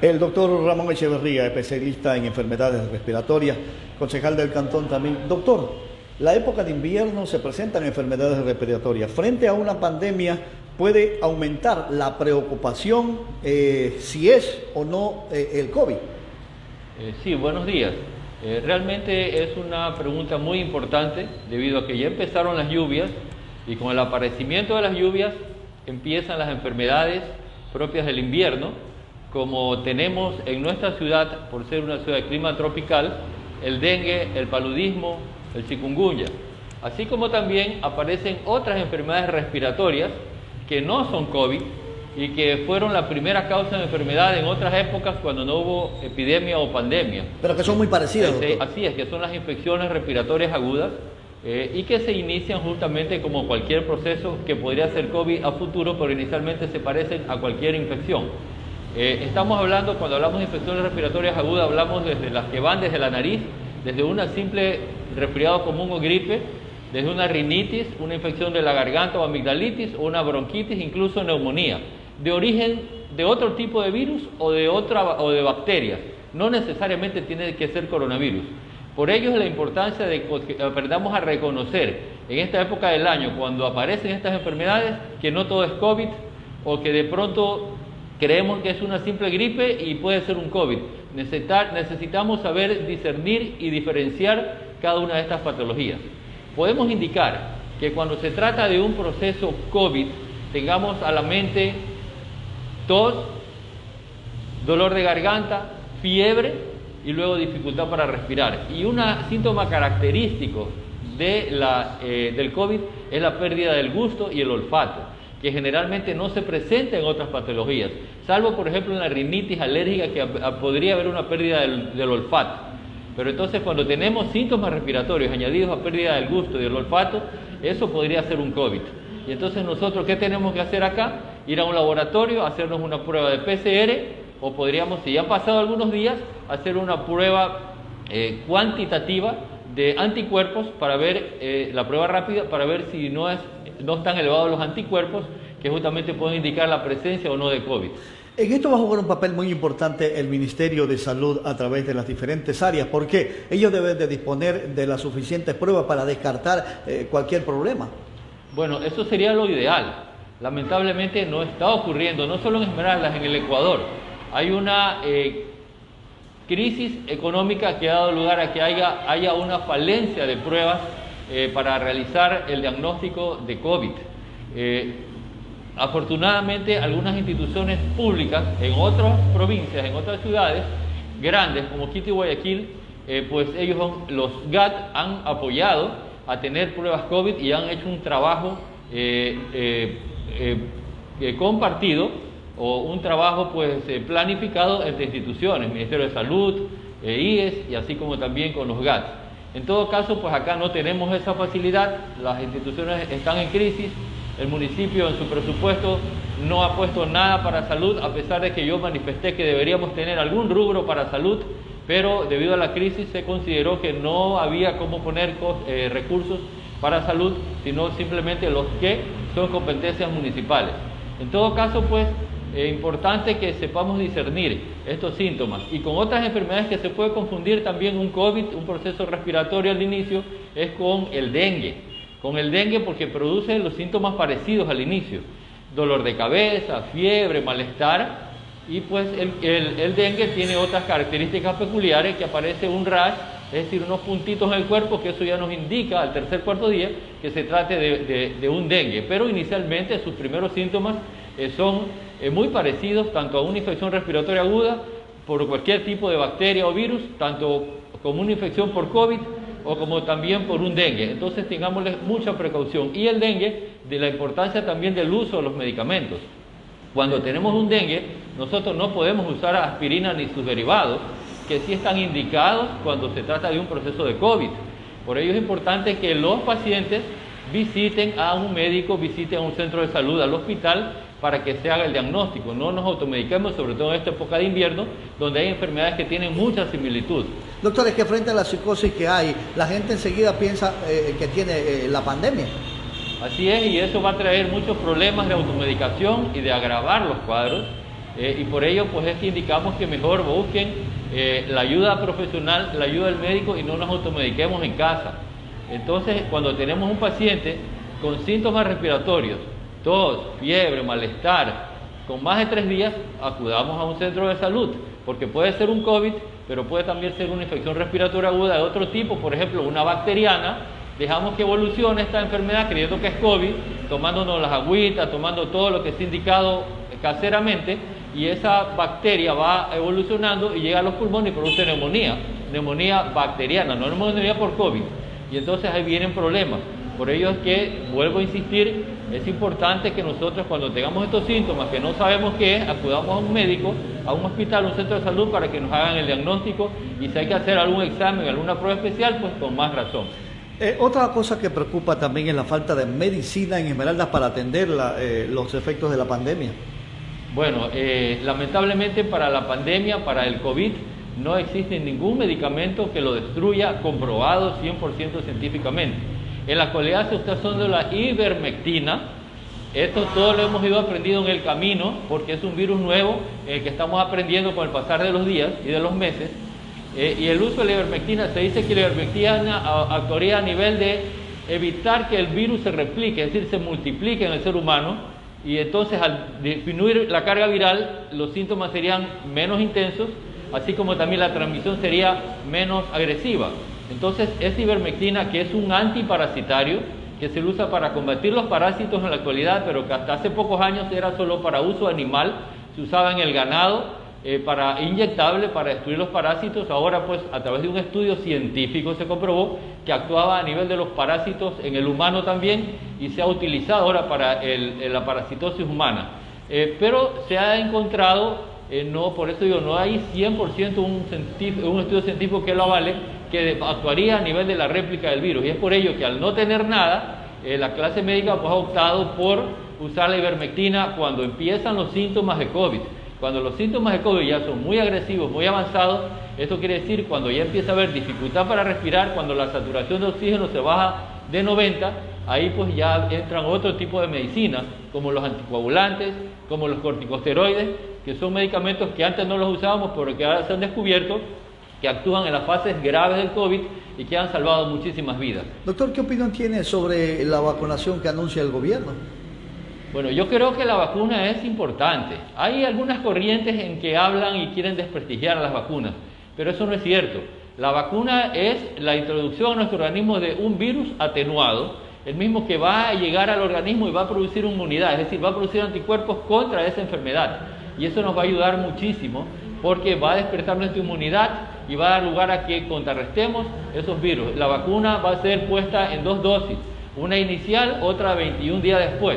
El doctor Ramón Echeverría, especialista en enfermedades respiratorias, concejal del Cantón también. Doctor, la época de invierno se presentan enfermedades respiratorias. Frente a una pandemia puede aumentar la preocupación si es o no el COVID. Sí, buenos días. Realmente es una pregunta muy importante debido a que ya empezaron las lluvias y con el aparecimiento de las lluvias empiezan las enfermedades propias del invierno, como tenemos en nuestra ciudad, por ser una ciudad de clima tropical, el dengue, el paludismo, el chikungunya, así como también aparecen otras enfermedades respiratorias que no son COVID y que fueron la primera causa de enfermedad en otras épocas cuando no hubo epidemia o pandemia. Pero que son muy parecidas, doctor. Así es, que son las infecciones respiratorias agudas y que se inician justamente como cualquier proceso que podría ser COVID a futuro, pero inicialmente se parecen a cualquier infección. Estamos hablando, cuando hablamos de infecciones respiratorias agudas, hablamos desde las que van desde la nariz, desde una simple resfriado común o gripe, desde una rinitis, una infección de la garganta o amigdalitis, o una bronquitis, incluso neumonía, de origen de otro tipo de virus o de bacterias. No necesariamente tiene que ser coronavirus. Por ello es la importancia de que aprendamos a reconocer en esta época del año, cuando aparecen estas enfermedades, que no todo es COVID o que de pronto creemos que es una simple gripe y puede ser un COVID. Necesitamos saber discernir y diferenciar cada una de estas patologías. Podemos indicar que cuando se trata de un proceso COVID, tengamos a la mente tos, dolor de garganta, fiebre y luego dificultad para respirar. Y un síntoma característico del COVID es la pérdida del gusto y el olfato, que generalmente no se presenta en otras patologías, salvo por ejemplo en la rinitis alérgica, que podría haber una pérdida del olfato. Pero entonces cuando tenemos síntomas respiratorios añadidos a pérdida del gusto y del olfato, eso podría ser un COVID. Y entonces nosotros, ¿qué tenemos que hacer acá? Ir a un laboratorio, hacernos una prueba de PCR, o podríamos, si ya han pasado algunos días, hacer una prueba cuantitativa de anticuerpos para ver, la prueba rápida, para ver si no están elevados los anticuerpos, que justamente pueden indicar la presencia o no de COVID. En esto va a jugar un papel muy importante el Ministerio de Salud a través de las diferentes áreas, porque ellos deben de disponer de las suficientes pruebas para descartar cualquier problema. Bueno, eso sería lo ideal. Lamentablemente no está ocurriendo, no solo en Esmeraldas, en el Ecuador. Hay una crisis económica que ha dado lugar a que haya una falencia de pruebas para realizar el diagnóstico de COVID. Afortunadamente, algunas instituciones públicas en otras provincias, en otras ciudades grandes como Quito y Guayaquil, pues los GAT han apoyado a tener pruebas COVID y han hecho un trabajo compartido, o un trabajo pues planificado entre instituciones, Ministerio de Salud, IES, y así como también con los GAT. En todo caso, pues acá no tenemos esa facilidad, las instituciones están en crisis, el municipio en su presupuesto no ha puesto nada para salud, a pesar de que yo manifesté que deberíamos tener algún rubro para salud, pero debido a la crisis se consideró que no había cómo poner recursos para salud, sino simplemente los que son competencias municipales. En todo caso, pues, es importante que sepamos discernir estos síntomas. Y con otras enfermedades que se puede confundir también un COVID, un proceso respiratorio al inicio, es con el dengue. Con el dengue porque produce los síntomas parecidos al inicio. Dolor de cabeza, fiebre, malestar. Y pues el dengue tiene otras características peculiares, que aparece un rash, es decir, unos puntitos en el cuerpo, que eso ya nos indica al tercer, cuarto día que se trate de un dengue. Pero inicialmente sus primeros síntomas son muy parecidos tanto a una infección respiratoria aguda por cualquier tipo de bacteria o virus, tanto como una infección por COVID o como también por un dengue. Entonces tengámosle mucha precaución. Y el dengue, de la importancia también del uso de los medicamentos. Cuando tenemos un dengue, nosotros no podemos usar aspirina ni sus derivados, que sí están indicados cuando se trata de un proceso de COVID. Por ello es importante que los pacientes visiten a un médico, visiten a un centro de salud, al hospital, para que se haga el diagnóstico. No nos automediquemos, sobre todo en esta época de invierno, donde hay enfermedades que tienen mucha similitud. Doctor, es que frente a la psicosis que hay, la gente enseguida piensa que tiene la pandemia. Así es, y eso va a traer muchos problemas de automedicación y de agravar los cuadros. y por ello pues es que indicamos que mejor busquen la ayuda profesional, la ayuda del médico y no nos automediquemos en casa. Entonces, cuando tenemos un paciente con síntomas respiratorios, tos, fiebre, malestar, con más de 3 días, acudamos a un centro de salud, porque puede ser un COVID, pero puede también ser una infección respiratoria aguda de otro tipo, por ejemplo, una bacteriana. Dejamos que evolucione esta enfermedad creyendo que es COVID, tomándonos las agüitas, tomando todo lo que está indicado caseramente, y esa bacteria va evolucionando y llega a los pulmones y produce neumonía bacteriana, no neumonía por COVID. Y entonces ahí vienen problemas. Por ello es que, vuelvo a insistir, es importante que nosotros cuando tengamos estos síntomas que no sabemos qué es, acudamos a un médico, a un hospital, a un centro de salud para que nos hagan el diagnóstico, y si hay que hacer algún examen, alguna prueba especial, pues con más razón. Otra cosa que preocupa también es la falta de medicina en Esmeraldas para atender los efectos de la pandemia. Bueno, lamentablemente para la pandemia, para el COVID, no existe ningún medicamento que lo destruya, comprobado 100% científicamente. En la actualidad se está usando la ivermectina. Esto todo lo hemos ido aprendiendo en el camino, porque es un virus nuevo que estamos aprendiendo con el pasar de los días y de los meses. Y el uso de la ivermectina, se dice que la ivermectina actuaría a nivel de evitar que el virus se replique, es decir, se multiplique en el ser humano, y entonces al disminuir la carga viral, los síntomas serían menos intensos, así como también la transmisión sería menos agresiva. Entonces, esta ivermectina, que es un antiparasitario, que se usa para combatir los parásitos en la actualidad, pero que hasta hace pocos años era solo para uso animal, se usaba en el ganado, para inyectable, para destruir los parásitos. Ahora pues a través de un estudio científico se comprobó que actuaba a nivel de los parásitos en el humano también, y se ha utilizado ahora para la parasitosis humana. Pero se ha encontrado, por eso digo, no hay 100% un estudio científico que lo avale, que actuaría a nivel de la réplica del virus, y es por ello que al no tener nada, la clase médica pues ha optado por usar la ivermectina cuando empiezan los síntomas de COVID. Cuando los síntomas de COVID ya son muy agresivos, muy avanzados, esto quiere decir cuando ya empieza a haber dificultad para respirar, cuando la saturación de oxígeno se baja de 90, ahí pues ya entran otro tipo de medicinas, como los anticoagulantes, como los corticosteroides, que son medicamentos que antes no los usábamos, pero que ahora se han descubierto que actúan en las fases graves del COVID y que han salvado muchísimas vidas. Doctor, ¿qué opinión tiene sobre la vacunación que anuncia el gobierno? Bueno, yo creo que la vacuna es importante. Hay algunas corrientes en que hablan y quieren desprestigiar las vacunas, pero eso no es cierto. La vacuna es la introducción a nuestro organismo de un virus atenuado, el mismo que va a llegar al organismo y va a producir inmunidad, es decir, va a producir anticuerpos contra esa enfermedad. Y eso nos va a ayudar muchísimo, porque va a despertar nuestra inmunidad y va a dar lugar a que contrarrestemos esos virus. La vacuna va a ser puesta en 2 dosis, una inicial, otra 21 días después.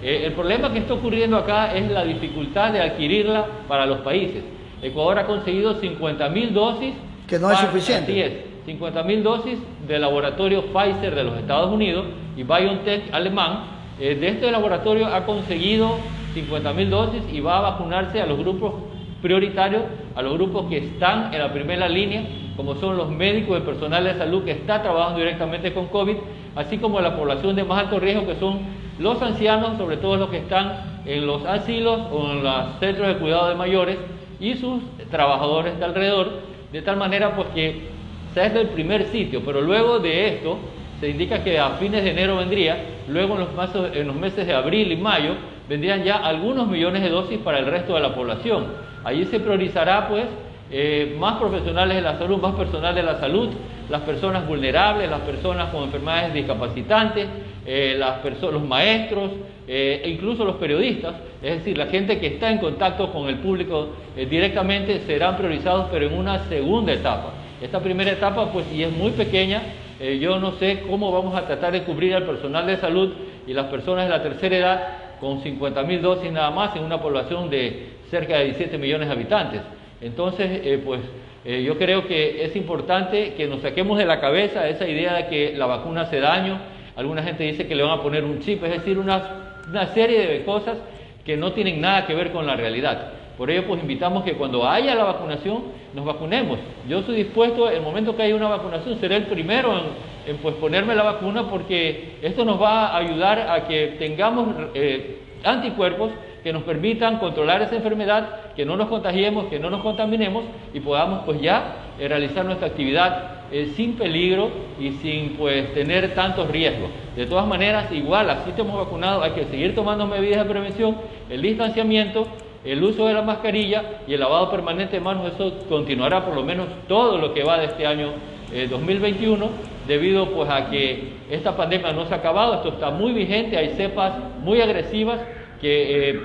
El problema que está ocurriendo acá es la dificultad de adquirirla para los países. Ecuador ha conseguido 50.000 dosis. Que no es suficiente. Así es, 50.000 dosis del laboratorio Pfizer de los Estados Unidos y BioNTech alemán. De este laboratorio ha conseguido 50.000 dosis y va a vacunarse a los grupos prioritarios, a los grupos que están en la primera línea, como son los médicos y el personal de salud que está trabajando directamente con COVID, así como la población de más alto riesgo, que son los ancianos, sobre todo los que están en los asilos o en los centros de cuidado de mayores, y sus trabajadores de alrededor, de tal manera pues que sea es el primer sitio, pero luego de esto se indica que a fines de enero vendría, luego en los meses de abril y mayo vendrían ya algunos millones de dosis para el resto de la población. Allí se priorizará pues más profesionales de la salud, más personal de la salud, las personas vulnerables, las personas con enfermedades discapacitantes, los maestros, e incluso los periodistas, es decir, la gente que está en contacto con el público directamente, serán priorizados, pero en una segunda etapa. Esta primera etapa, pues, y es muy pequeña, yo no sé cómo vamos a tratar de cubrir al personal de salud y las personas de la tercera edad con 50.000 dosis nada más en una población de cerca de 17 millones de habitantes. Entonces, yo creo que es importante que nos saquemos de la cabeza esa idea de que la vacuna hace daño. Alguna gente dice que le van a poner un chip, es decir, una serie de cosas que no tienen nada que ver con la realidad. Por ello, pues invitamos que cuando haya la vacunación, nos vacunemos. Yo estoy dispuesto, el momento que haya una vacunación, seré el primero en pues, ponerme la vacuna, porque esto nos va a ayudar a que tengamos anticuerpos que nos permitan controlar esa enfermedad, que no nos contagiemos, que no nos contaminemos y podamos pues ya realizar nuestra actividad sin peligro y sin pues tener tantos riesgos. De todas maneras, igual, así estemos vacunados, hay que seguir tomando medidas de prevención, el distanciamiento, el uso de la mascarilla y el lavado permanente de manos. Eso continuará por lo menos todo lo que va de este año 2021, debido pues a que esta pandemia no se ha acabado, esto está muy vigente, hay cepas muy agresivas que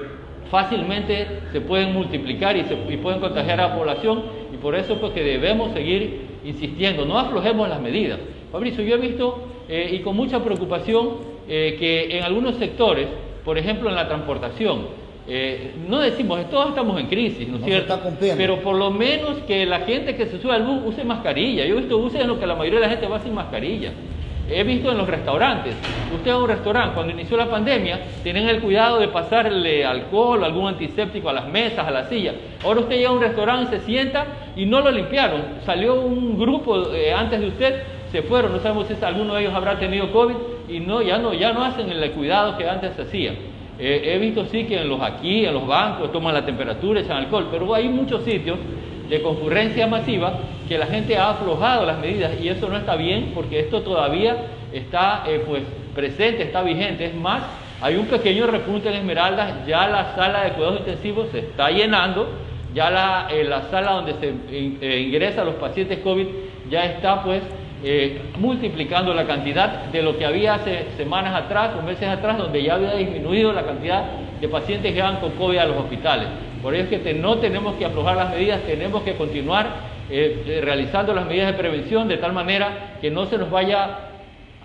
fácilmente se pueden multiplicar y pueden contagiar a la población, y por eso pues que debemos seguir insistiendo, no aflojemos las medidas. Fabricio, yo he visto y con mucha preocupación que en algunos sectores, por ejemplo en la transportación, no decimos, todos estamos en crisis, ¿no es cierto? Pero por lo menos que la gente que se sube al bus use mascarilla. Yo he visto buses en los que la mayoría de la gente va sin mascarilla. He visto en los restaurantes, usted va a un restaurante, cuando inició la pandemia, tienen el cuidado de pasarle alcohol o algún antiséptico a las mesas, a las sillas. Ahora usted llega a un restaurante, se sienta y no lo limpiaron. Salió un grupo antes de usted, se fueron, no sabemos si alguno de ellos habrá tenido COVID y ya no hacen el cuidado que antes se hacía. He visto sí que en los bancos toman la temperatura, echan alcohol, pero hay muchos sitios de concurrencia masiva que la gente ha aflojado las medidas y eso no está bien, porque esto todavía está pues presente, está vigente. Es más, hay un pequeño repunte en Esmeraldas, ya la sala de cuidados intensivos se está llenando, ya la sala donde se ingresan los pacientes COVID ya está pues multiplicando la cantidad de lo que había hace semanas atrás o meses atrás, donde ya había disminuido la cantidad de pacientes que van con COVID a los hospitales. Por eso es que no tenemos que aflojar las medidas, tenemos que continuar realizando las medidas de prevención de tal manera que no se nos vaya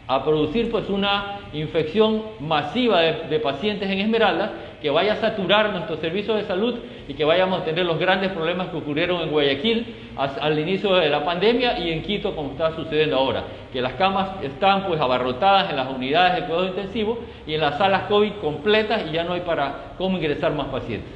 a producir pues una infección masiva de pacientes en Esmeraldas, que vaya a saturar nuestros servicios de salud y que vayamos a tener los grandes problemas que ocurrieron en Guayaquil al inicio de la pandemia y en Quito, como está sucediendo ahora, que las camas están pues abarrotadas en las unidades de cuidados intensivos y en las salas COVID completas y ya no hay para cómo ingresar más pacientes.